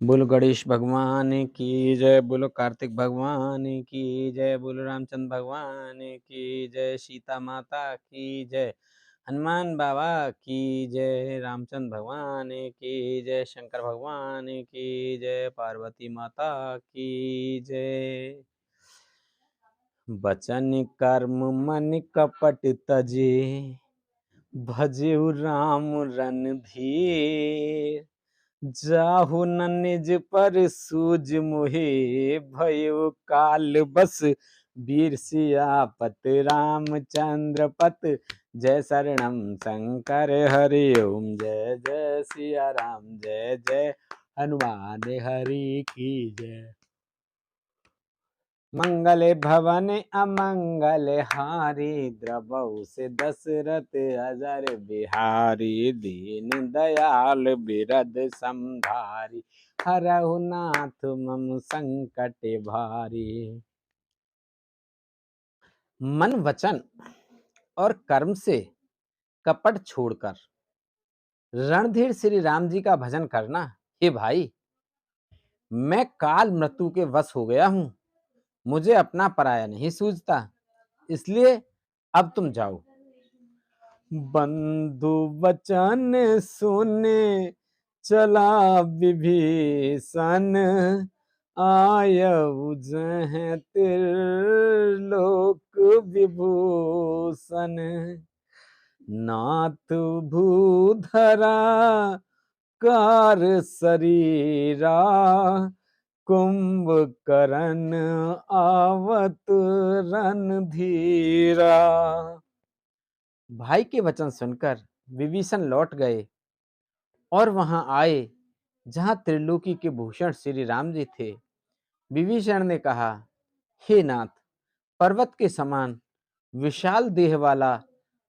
बोलो गणेश भगवान की जय, बोलो कार्तिक भगवान की जय, बोलो रामचंद्र भगवान की जय, सीता माता की जय, हनुमान बाबा की जय, रामचंद्र भगवान की जय, शंकर भगवान की जय, पार्वती माता की जय। बचन कर्म मन कपट तजे, भजहु राम रणधीर, जाहु न निज पर सूझ मोहे, भयो काल बस वीर सियापत रामचंद्र पत, जय शरणम शंकर हरि ओम, जय जय सिया राम, जय जय हनुमान हरि की जय। मंगल भवन अमंगल हारी, द्रवहु से दशरथ अजर बिहारी, दीन दयाल बिरद समधारी, हरहु नाथ मम संकट भारी। मन वचन और कर्म से कपट छोड़कर रणधीर श्री राम जी का भजन करना। हे भाई, मैं काल मृत्यु के वश हो गया हूं, मुझे अपना पराया नहीं सूझता, इसलिए अब तुम जाओ। बंधु वचन सुने चला विभीषण, आयऊ जहाँ त्रिलोक विभूषण, नाथ भूधरा कार शरीरा, कुंभकर्ण आवत रणधीरा। भाई के वचन सुनकर विभीषण लौट गए और वहां आए जहां त्रिलोकी के भूषण श्री राम जी थे। विभीषण ने कहा, हे नाथ, पर्वत के समान विशाल देह वाला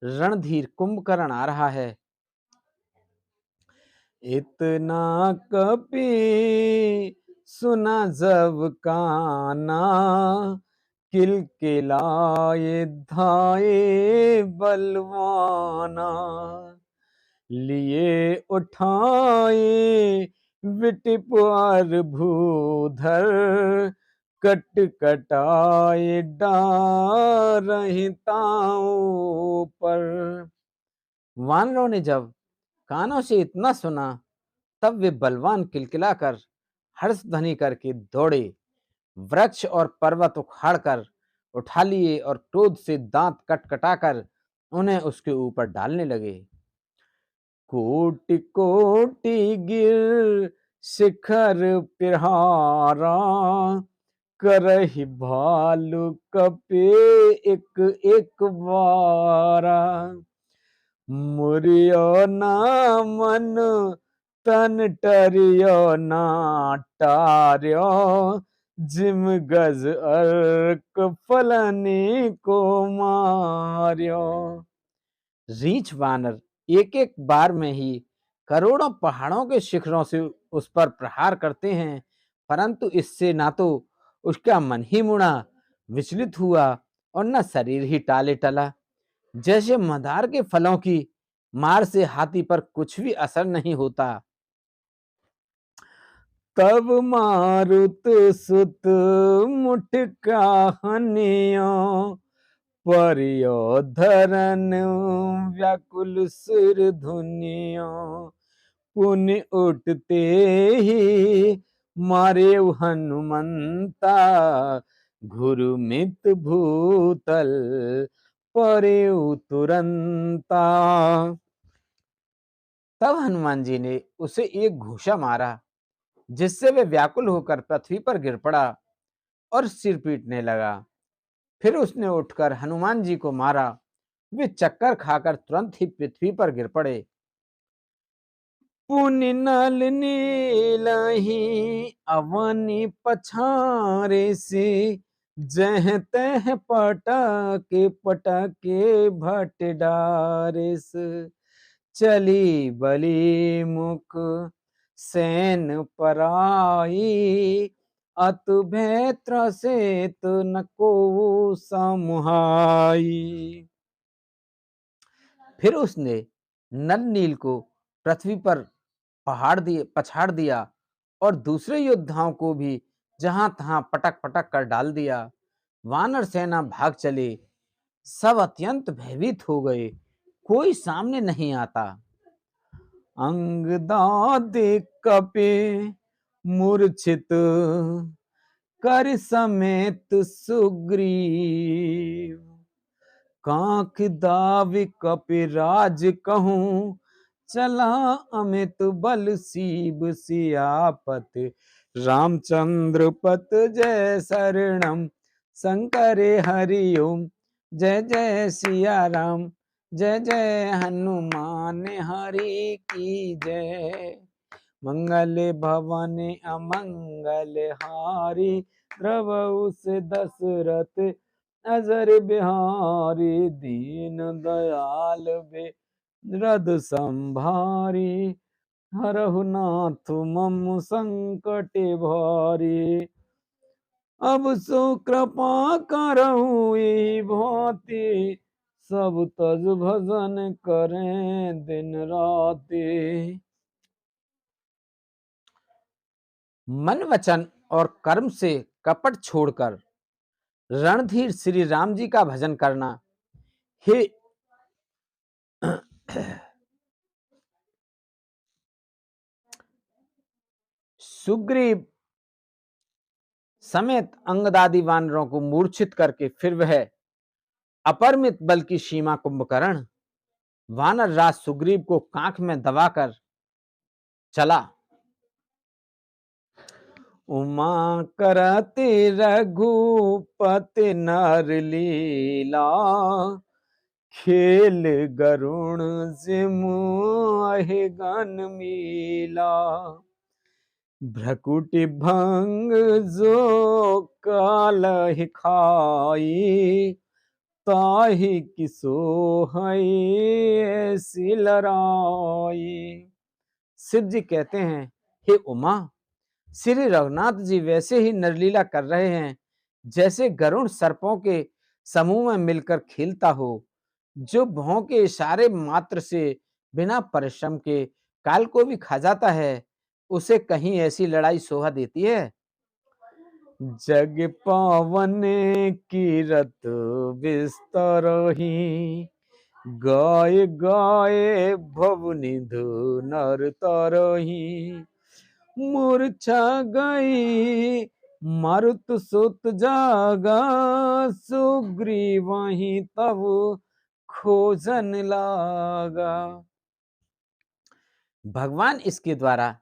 रणधीर कुंभकर्ण आ रहा है। इतना कपि सुना जब काना, किलकिलाए धाये बलवाना, लिए उठाए विटिपुर भूधर, कट कटाए डारहि ताऊ पर। वानरों ने जब कानों से इतना सुना, तब वे बलवान किलकिलाकर हर्ष ध्वनि करके दौड़े, वृक्ष और पर्वत उखाड़कर उठा लिए और क्रोध से दांत कटकटाकर उन्हें उसके ऊपर डालने लगे। कोटि कोटि गिर शिखर प्रहारा, करहि भालु कपे एक एक बारा, मुरियो ना मन तन टरियो ना टार्यो, जिम गज अर्क फलनी को मार्यो। रीछ वानर एक एक बार में ही करोड़ों पहाड़ों के शिखरों से उस पर प्रहार करते हैं, परंतु इससे ना तो उसका मन ही मुड़ा, विचलित हुआ, और न शरीर ही टाले टला। जैसे मंदार के फलों की मार से हाथी पर कुछ भी असर नहीं होता। तब मारुत सुत मुठका हनियो, परियो धरन व्याकुल सिर धुनियो, पुनि उठते ही मारे हनुमंता, घुरुमित भूतल परे तुरंता। तब हनुमान जी ने उसे एक घूंसा मारा, जिससे वे व्याकुल होकर पृथ्वी पर गिर पड़ा और सिर पीटने लगा। फिर उसने उठकर हनुमान जी को मारा, वे चक्कर खाकर तुरंत ही पृथ्वी पर गिर पड़े। पुनि नल नीलहि अवनि पछारे से, जह तह पटके पटके भट डारिस, चली बलि मुख सैन पराई, अतु भय त्रसित न को समुहाई। फिर उसने नल नील को पृथ्वी पर पछाड़ दिया और दूसरे योद्धाओं को भी जहां तहां पटक पटक कर डाल दिया। वानर सेना भाग चले। सब अत्यंत भयभीत हो गए। कोई सामने नहीं आता। अंगदाद कपे मूर्छित कर समेत सुग्रीव। कांख दावि कपिराज कहूं चला अमित बल सीब सियापत। रामचंद्र पत जय शरणम शंकर हरिओम। जय जय सिया राम जय जय हनुमान हरि की जय। मंगल भवन अमंगल हारी द्रवहु से दशरथ अजर बिहारी। दीन दयाल बिरद संभारी हरहु नाथ मम संकट भारी। अब सो कृपा करहु एहि भांति सब तज भजन करें दिन राति। मन वचन और कर्म से कपट छोड़कर रणधीर श्री राम जी का भजन करना। हे सुग्रीव समेत अंगदादि वानरों को मूर्छित करके फिर वह अपरिमित बल की सीमा कुंभकर्ण वानर राज सुग्रीव को कांख में दबाकर चला। उमा करते रघुपति नर लीला। खेल गरुण जिमु अहि गन मीला। भ्रकुटि भंग जो कालहि खाई। ताहि किसो हई ऐसी लड़ाई। शिव जी कहते हैं, हे उमा, श्री रघुनाथ जी वैसे ही नरलीला कर रहे हैं जैसे गरुण सर्पों के समूह में मिलकर खेलता हो, जो भौं के इशारे मात्र से बिना परिश्रम के काल को भी खा जाता है। उसे कहीं ऐसी लड़ाई शोभा देती है। जग पावन कीरत विस्तरहि। गाय गाय भवनिधु नर तरहि। मूर्छा गई मारुत सुत जागा। सुग्रीवहि तब खोजन लागा। भगवान इसके द्वारा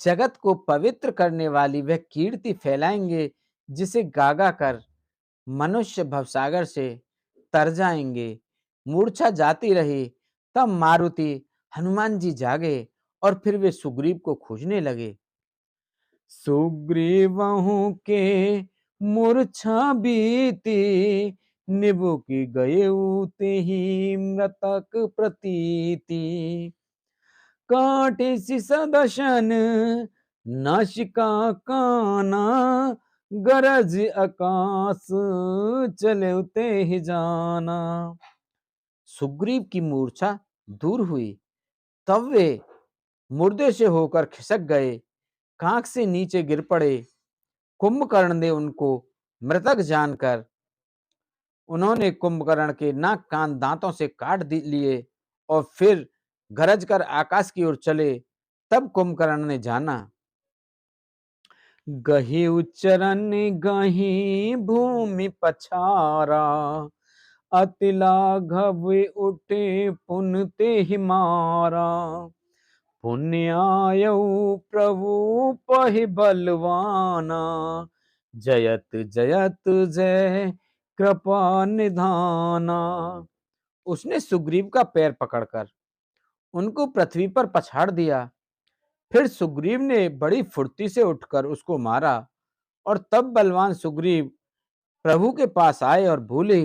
जगत को पवित्र करने वाली वह कीर्ति फैलाएंगे जिसे गागा कर मनुष्य भवसागर से तर जाएंगे। मूर्छा जाती रही, तब मारुति हनुमान जी जागे और फिर वे सुग्रीव को खोजने लगे। सुग्रीवहु के मूर्छा बीती। निबु की गयउ तेहि मृतक प्रतीति। काटे सिसदशन नासिका काना। गरज आकाश चले तेहि जाना। सुग्रीव की मूर्छा दूर हुई, तब वे मुर्दे से होकर खिसक गए, कांख से नीचे गिर पड़े। कुंभकर्ण ने उनको मृतक जानकर उन्होंने कुंभकर्ण के नाक कान दांतों से काट लिए और फिर गरज कर आकाश की ओर चले। तब कुंभकर्ण ने जाना, गही उच्चरण गही भूमि पछारा। अति लाघव उठे पुन तेहि मारा। पुण्य आयऊ प्रभु पहि बलवाना। जयत जयत जय कृपा निधाना। उसने सुग्रीव का पैर पकड़कर उनको पृथ्वी पर पछाड़ दिया। फिर सुग्रीव ने बड़ी फुर्ती से उठकर उसको मारा और तब बलवान सुग्रीव प्रभु के पास आए और बोले,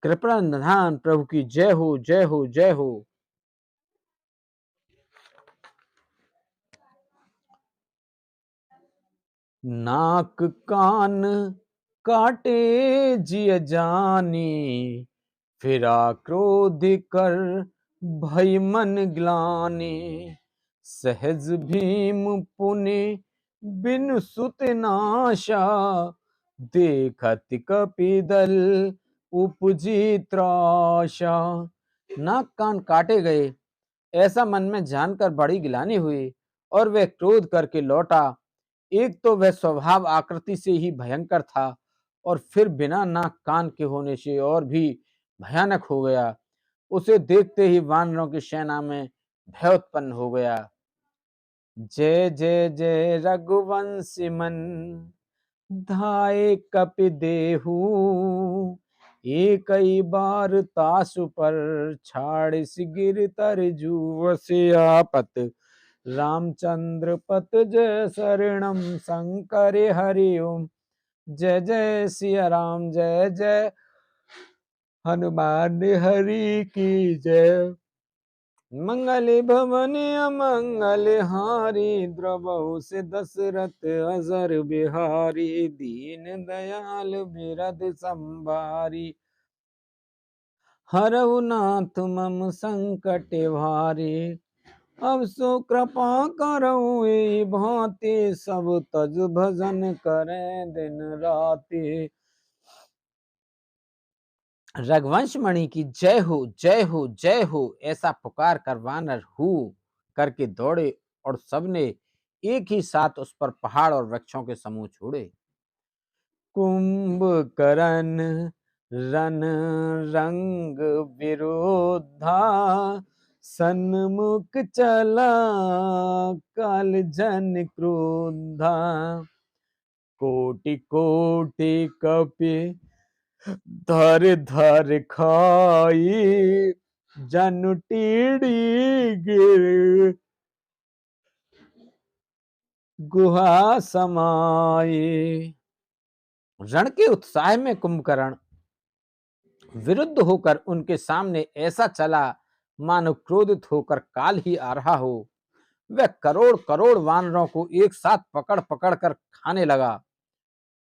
कृपा निधान प्रभु की जय हो जय हो जय हो। नाक कान काटे जिय जानी। फिरा क्रोध कर भय मन ग्लानि। सहज भीम पुनि बिनु सुत नाशा, देखत कपिदल उपजी त्रासा। नाक कान काटे गए ऐसा मन में जानकर बड़ी गिलानी हुई और वह क्रोध करके लौटा। एक तो वह स्वभाव आकृति से ही भयंकर था और फिर बिना नाक कान के होने से और भी भयानक हो गया। उसे देखते ही वानरों की सेना में भय उत्पन्न हो गया। जय जय जय रघुवंशी मन, धाये कपि देहु। एक ही बार तासु पर, छाड़िस गिर तर जुव सियापत। रामचंद्र पत जय शरणम, शंकर हरि ओम। जय जय सिया राम, जय जय हनुमान हरि की जय। मंगल भवन अमंगल हारी, द्रवहु से दशरथ अजर बिहारी। दीन दयाल बिरद संभारी, हरहु नाथ मम संकट भारी। अब सो कृपा करहु एहि भांति, सब तज भजन करें दिन राति। रघुवंश मणि की जय हो, जय हो, जय हो, ऐसा पुकार कर वानर हु करके दौड़े और सबने एक ही साथ उस पर पहाड़ और वृक्षों के समूह छोड़े। कुंभकर्ण रन रंग विरोधा, सन्मुख चला काल जन क्रोधा। कोटि कोटि कपि धर धर खाई, जनु टीढ़ी गिर गुहा समाई। रण के उत्साह में कुंभकर्ण विरुद्ध होकर उनके सामने ऐसा चला मानो क्रोधित होकर काल ही आ रहा हो। वह करोड़ करोड़ वानरों को एक साथ पकड़ पकड़ कर खाने लगा।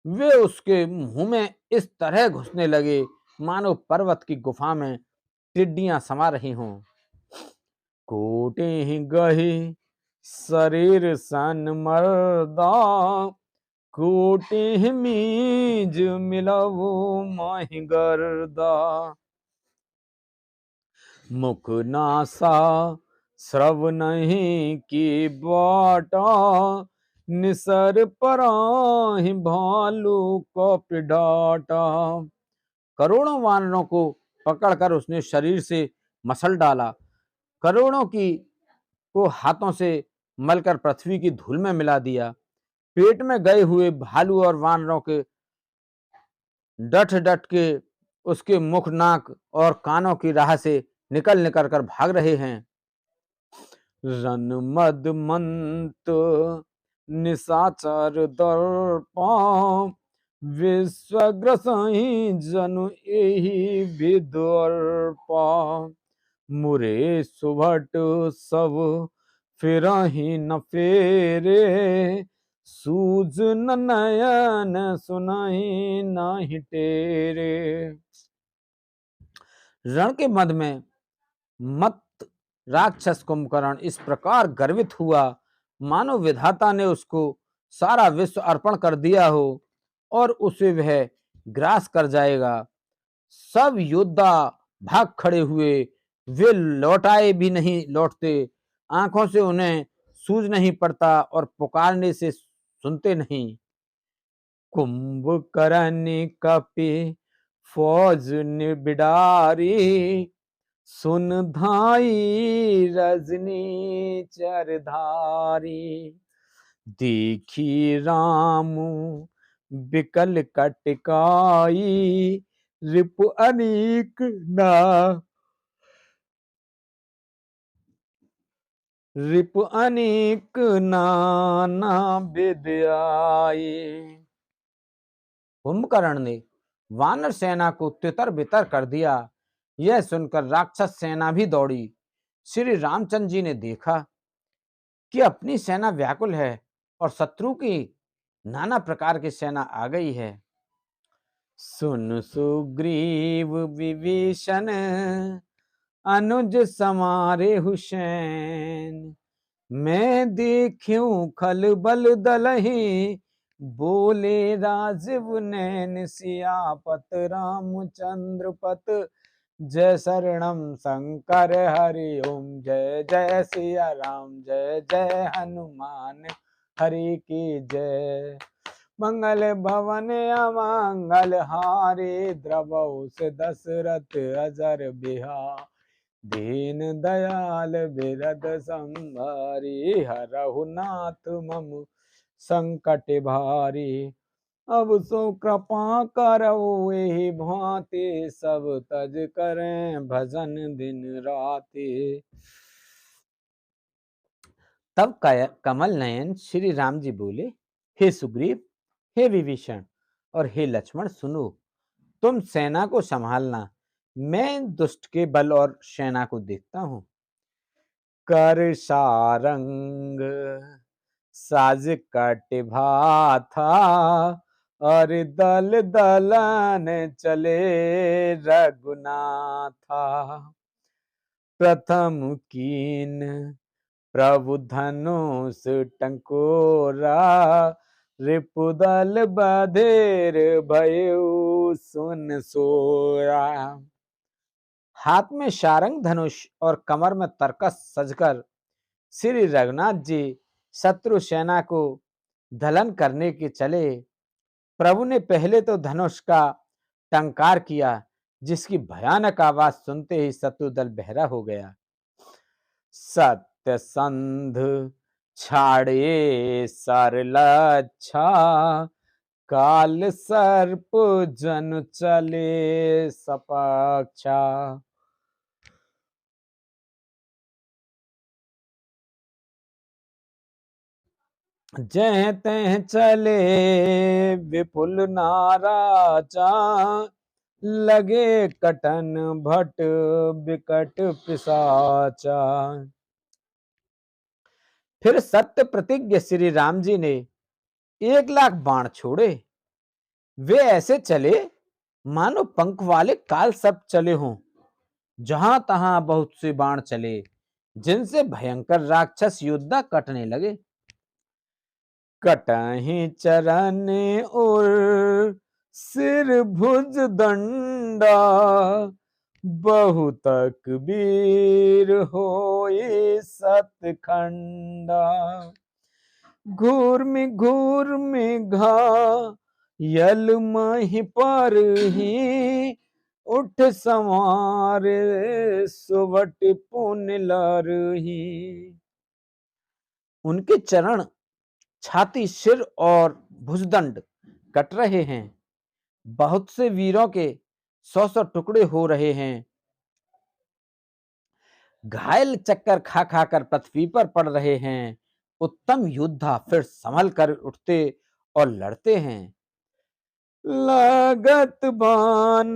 वे उसके मुंह में इस तरह घुसने लगे मानो पर्वत की गुफा में टिड्डियां समा रही हों। कोटि गही शरीर सन मर्दा, कोटि मीज मिलवु माहि गर्दा। मुख नासा श्रव नहीं की बाटा, निसर पराहि भालू को पिडाटा। करोड़ों वानरों को पकड़कर उसने शरीर से मसल डाला, करोड़ों की को हाथों से मलकर पृथ्वी की धूल में मिला दिया। पेट में गए हुए भालू और वानरों के डट डट के उसके मुख, नाक और कानों की राह से निकल निकल कर भाग रहे हैं। रन मद मंत निशाचर दर्पा, विश्वग्रसहि जनु एहि विदर्पा। मुरे सुभट सब फिरहि न फेरे, सूझ न नयन सुनहि नाही टेरे। रण के मद में मत राक्षस कुंभकर्ण इस प्रकार गर्वित हुआ मानो विधाता ने उसको सारा विश्व अर्पण कर दिया हो और उसे वह ग्रास कर जाएगा। सब योद्धा भाग खड़े हुए, वे लौटाए भी नहीं लौटते, आंखों से उन्हें सूझ नहीं पड़ता और पुकारने से सुनते नहीं। कुंभकर्ण कपि फौज निबिडारी, सुन धाई रजनी चरधारी। देखी राम बिकल कटकाई, रिपु अनेक ना रिपु अनेक नाना विद्याई। कुंभकर्ण ने वानर सेना को तितर बितर कर दिया। यह सुनकर राक्षस सेना भी दौड़ी। श्री रामचंद्र जी ने देखा कि अपनी सेना व्याकुल है और शत्रु की नाना प्रकार की सेना आ गई है। सुन सुग्रीव विभीषण, अनुज समारे हुसैन। मैं देखूं खलबल दलहि, बोले राजीव नैन सियापत, रामचंद्र पत जय शरणम शंकर हरि ओम। जय जय सिया राम, जय जय हनुमान हरि की जय। मंगल भवन अमंगल हारे, द्रवहु से दशरथ अजर बिहार। दीन दयाल बिरद संभारी, हरहु नाथ मम संकट भारी। अब सो कृपा करो एहि भांति, सब तज करें भजन दिन राति। तब कमल नयन श्री राम जी बोले, हे सुग्रीव, हे विभीषण और हे लक्ष्मण, सुनो, तुम सेना को संभालना, मैं दुष्ट के बल और सेना को देखता हूं। कर सारंग साज कटिभा था, और दल दलन चले रघुनाथा। प्रथम कीन प्रभु धनुष टंकोरा, रिपुदल बधेर भयउ सुन सोया। हाथ में सारंग धनुष और कमर में तरकस सजकर श्री रघुनाथ जी शत्रु सेना को दलन करने के चले। प्रभु ने पहले तो धनुष का टंकार किया, जिसकी भयानक आवाज सुनते ही शत्रु दल बहरा हो गया। सत्य संध छाड़े सरलच्छा, काल सर्प जन चले सपक्षा। जह तह चले विपुल नाराचा, लगे कटन भट बिकट पिशाचा। फिर सत्य प्रतिज्ञ श्री राम जी ने 1,00,000 बाण छोड़े। वे ऐसे चले मानो पंख वाले काल सर्प चले हों। जहां तहां बहुत से बाण चले, जिनसे भयंकर राक्षस योद्धा कटने लगे। कटहि चरण और सिर भुज दंडा, बहुतक वीर होए सतखंडा। घूर्मि घा यल मही पर ही, उठ संवारे सुवट पुन लरही। उनके चरण, छाती, सिर और भुजदंड कट रहे हैं। बहुत से वीरों के 100-100 टुकड़े हो रहे हैं। घायल चक्कर खा खाकर पृथ्वी पर पड़ रहे हैं। उत्तम योद्धा फिर संभल कर उठते और लड़ते हैं। लागत बान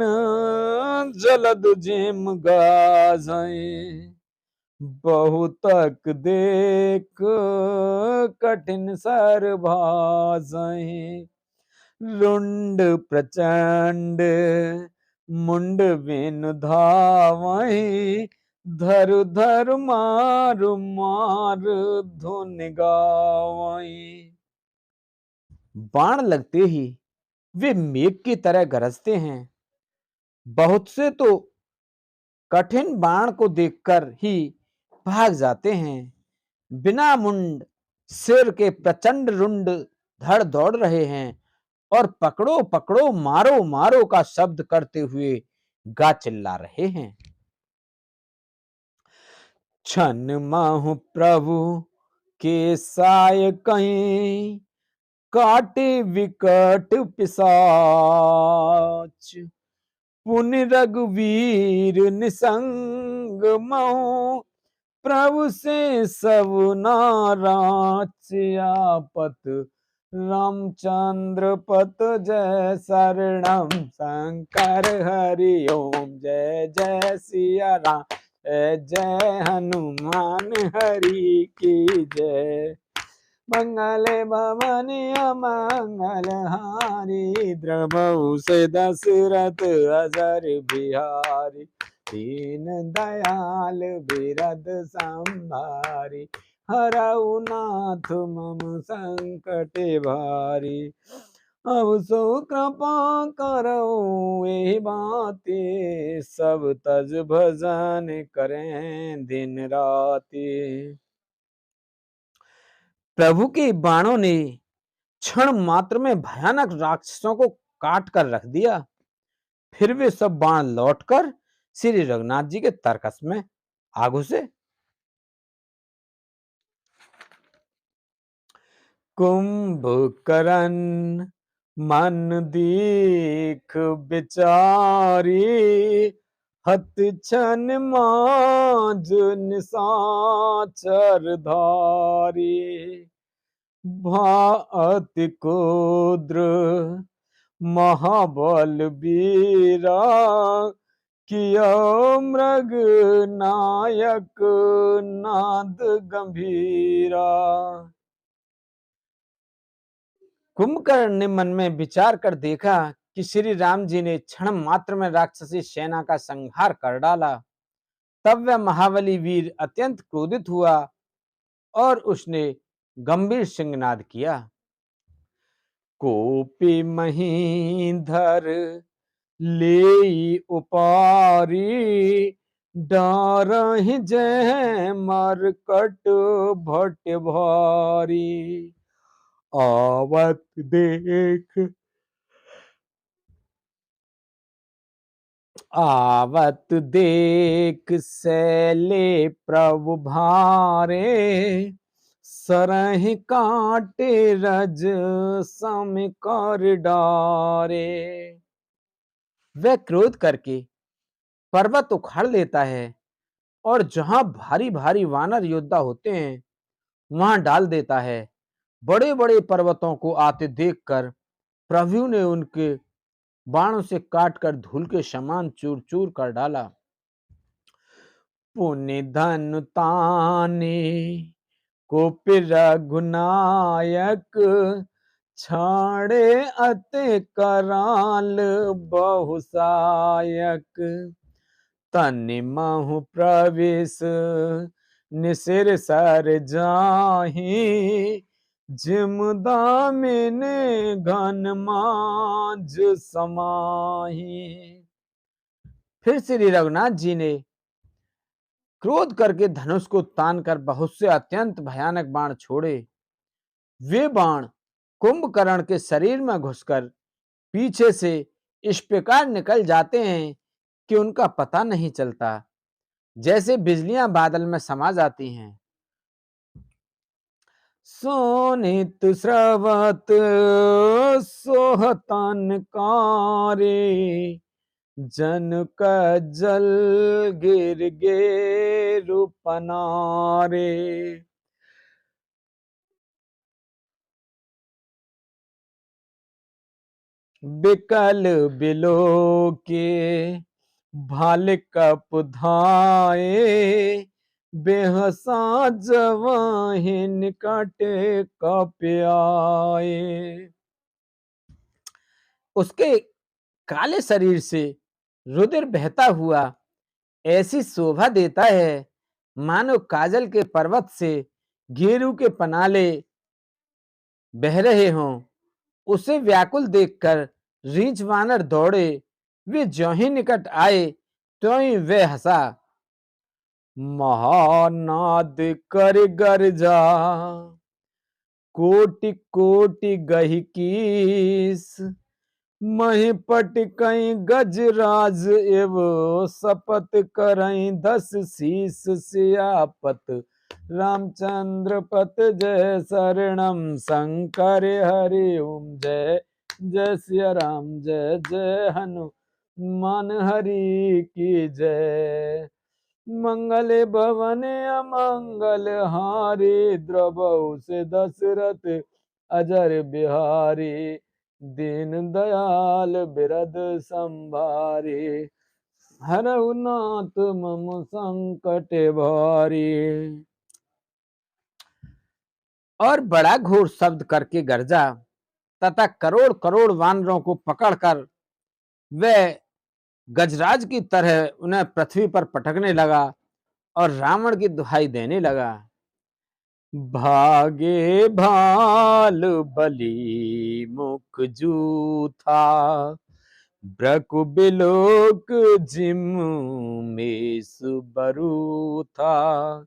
जलद जिम गाज़ें, बहुतक देख कठिन सर भाज़ें। रुंड प्रचंड मुंड बिनु धावहीं, धरु धरु मारु मार धुन गावहीं। बाण लगते ही वे मेघ की तरह गरजते हैं। बहुत से तो कठिन बाण को देखकर ही भाग जाते हैं। बिना मुंड सिर के प्रचंड रुंड धड़ दौड़ रहे हैं और पकड़ो पकड़ो मारो मारो का शब्द करते हुए गा चिल्ला रहे हैं। छन माहु प्रभु के साय कहीं, काटे विकट पिशाच। पुनि रघुवीर निसंग महु, प्रभु से सब नाराज। आपत रामचंद्र पत जय शरणम शंकर हरि ओम। जय जय सिया राम, जय जय हनुमान हरि की जय। मंगल भवन अमंगल हारी, द्रवहु से दशरथ अजर बिहारी। दीन दयाल बिरद संभारी, हरऊ नाथ मम संकट भारी। अब सो कृपा करो ए बाती, सब तज भजन करें दिन राती। प्रभु के बाणों ने क्षण मात्र में भयानक राक्षसों को काट कर रख दिया। फिर वे सब बाण लौटकर श्री रघुनाथ जी के तरकस में आ घुसे। कुंभकर्ण मन दीख बिचारी, हत छन माज निशाचर धारी। भाअति कुद्र महाबल वीरा, कियो मृग नायक नाद गंभीरा। कुंभकर्ण ने मन में विचार कर देखा कि श्री राम जी ने क्षण मात्र में राक्षसी सेना का संहार कर डाला। तब वह महाबली वीर अत्यंत क्रोधित हुआ और उसने गंभीर सिंहनाद किया। कोपी महीधर ले उपारी, डारहि जय मरकट भट भारी। आवत देख आवत देख सैले प्रभु भारे, सरहि काटे रज सम कर डारे। वह क्रोध करके पर्वत उखाड़ लेता है और जहां भारी भारी वानर योद्धा होते हैं वहां डाल देता है। बड़े बड़े पर्वतों को आते देखकर प्रभु ने उनके बाणों से काटकर धूल के समान चूर चूर कर डाला। पुण्य धन ताने कोपि रघुनायक, छाड़े अति कराल बहुसायक। तनि महु प्रवेश निसिर सर जाहि, जिम दामिने घन माज समाही। फिर श्री रघुनाथ जी ने क्रोध करके धनुष को तान कर बहुत से अत्यंत भयानक बाण छोड़े। वे बाण कुंभकर्ण के शरीर में घुसकर पीछे से इस प्रकार निकल जाते हैं कि उनका पता नहीं चलता, जैसे बिजलियां बादल में समा जाती हैं। सोनित स्रवत सोहतन कारे, जनक जल गिर गे रूपनारे। बिकल बिलो के भाल कप धाये, बेहसा जवाहि निकट कप आए। उसके काले शरीर से रुधिर बहता हुआ ऐसी शोभा देता है मानो काजल के पर्वत से गेरू के पनाले बह रहे हों। उसे व्याकुल देखकर रीछ वानर दौड़े। वे ज्यों ही निकट आए त्यों ही वे हंसा। महानाद कर गर्जा, कोटि कोटि गहि कीस। महिपट कई गजराज एव, शपथ करई 10 शीस। सियापत रामचंद्र पत जय, शरणम शंकर हरि ओम जय। जय सिया राम जय जय हनुमान हरि की जय। मंगल भवन अमंगल हारी, द्रवहु से दशरथ अजर बिहारी। दीन दयाल बिरद संभारी, हरऊ नाथ मम संकट भारी। और बड़ा घोर शब्द करके गर्जा तथा करोड़ करोड़ वानरों को पकड़कर वह गजराज की तरह उन्हें पृथ्वी पर पटकने लगा और रावण की दुहाई देने लगा। भागे भाल बली मुख जूथा, ब्रकु बिलोक जिम में सुबरू था।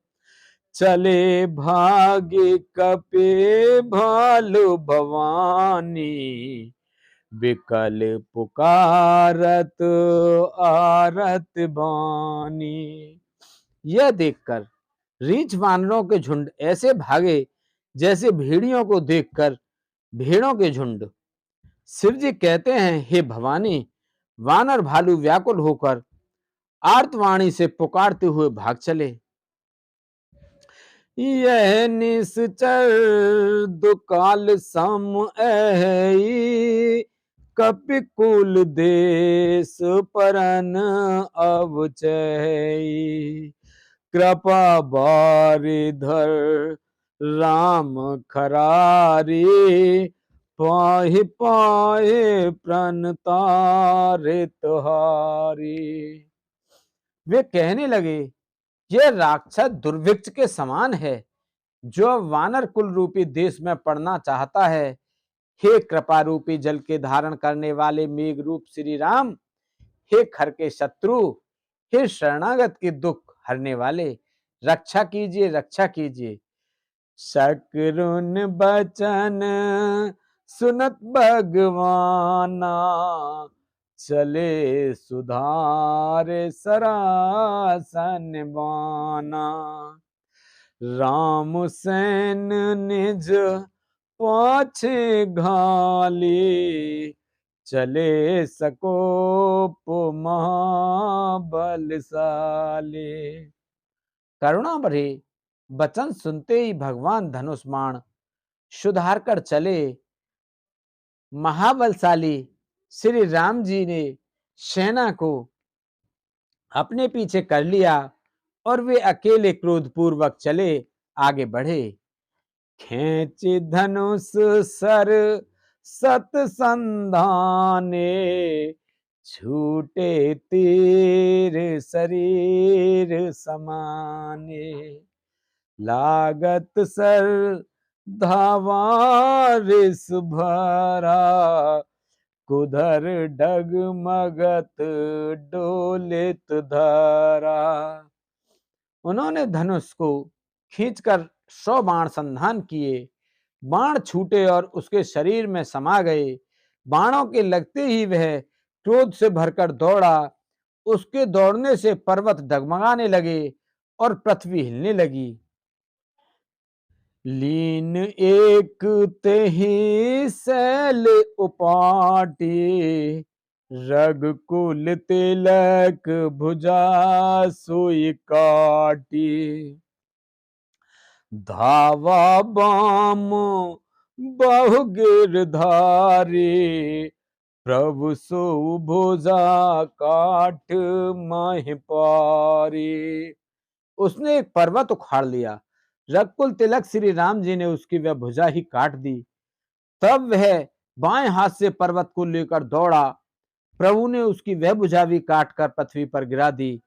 चले भागे कपे भालु भवानी, विकल पुकारत आरत बानी। यह देखकर रीछ वानरों के झुंड ऐसे भागे जैसे भेड़ियों को देखकर भेड़ों के झुंड। शिव जी कहते हैं, हे भवानी, वानर भालू व्याकुल होकर आर्तवाणी से पुकारते हुए भाग चले। यह निश्चर दुकाल सम ऐ, कपिकुल देश परन अवचई। कृपा बारिधर राम खरारी, पाहि पाहि प्रणतारे तुहारी। वे कहने लगे, यह राक्षस दुर्भिक्ष के समान है जो वानर कुल रूपी देश में पड़ना चाहता है। हे कृपा रूपी जल के धारण करने वाले मेघ रूप श्री राम, हे खर के शत्रु, हे शरणागत के दुख हरने वाले, रक्षा कीजिए, रक्षा कीजिए। शकरुन बचन सुनत भगवाना, चले सुधारे सरासन बाना। राम सैन निज पाछे घाली, चले सकोप महाबलशाली। करुणा भरे वचन सुनते ही भगवान धनुष्मान सुधार कर चले। महाबलशाली श्री राम जी ने सेना को अपने पीछे कर लिया और वे अकेले क्रोधपूर्वक चले आगे बढ़े। खेच धनुष सर सत संधाने, छूटे तीर शरीर समाने। लागत सर धावारिस भरा, कुधर डगमगत डोलित धरा। उन्होंने धनुष को खींचकर 100 बाण संधान किए। बाण छूटे और उसके शरीर में समा गए। बाणों के लगते ही वह क्रोध से भरकर दौड़ा। उसके दौड़ने से पर्वत डगमगाने लगे और पृथ्वी हिलने लगी। लीन एक तेहि सैल उपाटी, रघुकुल तिलक भुजा सोई काटी। धावा बाम बहु गिरधारी, प्रभु सो भुजा काट महि पारी। उसने एक पर्वत उखाड़ लिया। रघुकुल तिलक श्री राम जी ने उसकी वह भुजा ही काट दी। तब वह बाएं हाथ से पर्वत को लेकर दौड़ा। प्रभु ने उसकी वह भुजा भी काट कर पृथ्वी पर गिरा दी।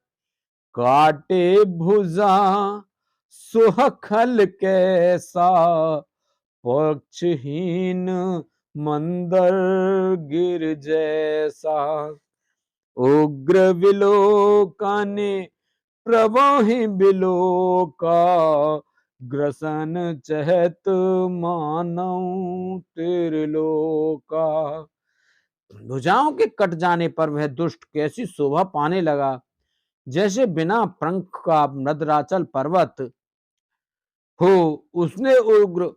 काटे भुजा सुहखल कैसा, पक्षहीन मंदर गिर जैसा। उग्र विलोकने प्रवाहि बिलोका, ग्रसन चहत मानव त्रिलोका। भुजाओं के कट जाने पर वह दुष्ट कैसी शोभा पाने लगा, जैसे बिना पंख का मृदराचल पर्वत हो। उसने उग्र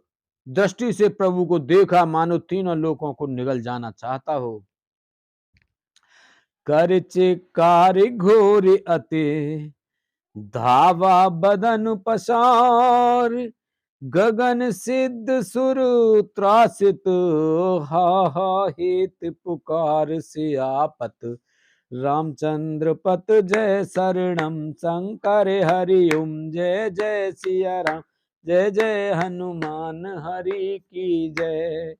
दृष्टि से प्रभु को देखा, मानो तीनों लोकों को निगल जाना चाहता हो। कर चिकार घोर अति, धावा बदन पसार। गगन सिद्ध सुर त्रासित, हा हित पुकार से आपत। रामचंद्र पत जय शरणम, शंकर हरि ओम जय जय सिया राम। जय जय हनुमान हरि की जय।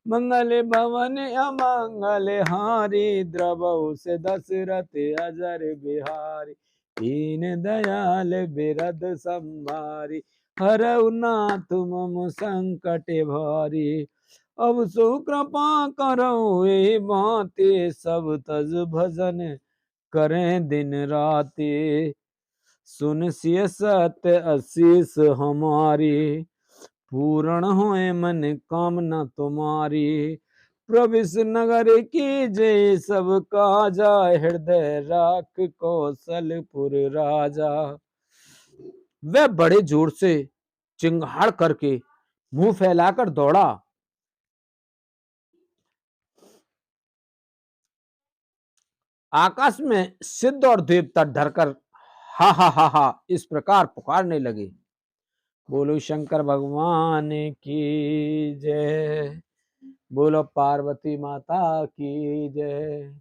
मंगल भवन अमंगल हारी, द्रवहु से दशरथ अजर बिहारी। दीन दयाल बिरद संभारी, हरऊ नाथ मम संकट भारी। अब सो कृपा करो ए भांति, सब तज भजन करें दिन राति। सुन सिय सत्य आशीष हमारी, पूर्ण होए मन कामना तुम्हारी। प्रविश नगर की जय सब काजा, हृदय राख कौशलपुर राजा। वह बड़े जोर से चिंगाड़ करके मुंह फैलाकर दौड़ा। आकाश में सिद्ध और देवता डरकर हा हा हा हा इस प्रकार पुकारने लगे। बोलो शंकर भगवान की जय, बोलो पार्वती माता की जय,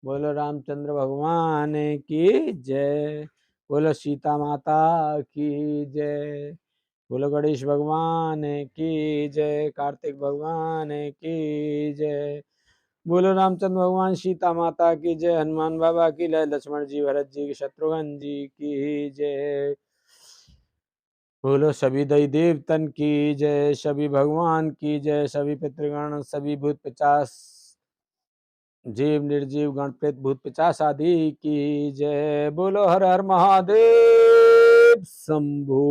बोलो रामचंद्र भगवान की जय, बोलो सीता माता की जय, बोलो गणेश भगवान की जय, कार्तिक भगवान की जय, बोलो रामचंद्र भगवान सीता माता की जय, हनुमान बाबा की जय, लक्ष्मण जी भरत जी शत्रुघ्न जी की जय, बोलो सभी दई देवतन की जय, सभी भगवान की जय, सभी पितृगण, सभी भूत पिचास, जीव निर्जीव गण प्रेत भूत पिचास आदि की जय। बोलो हर हर महादेव शंभू।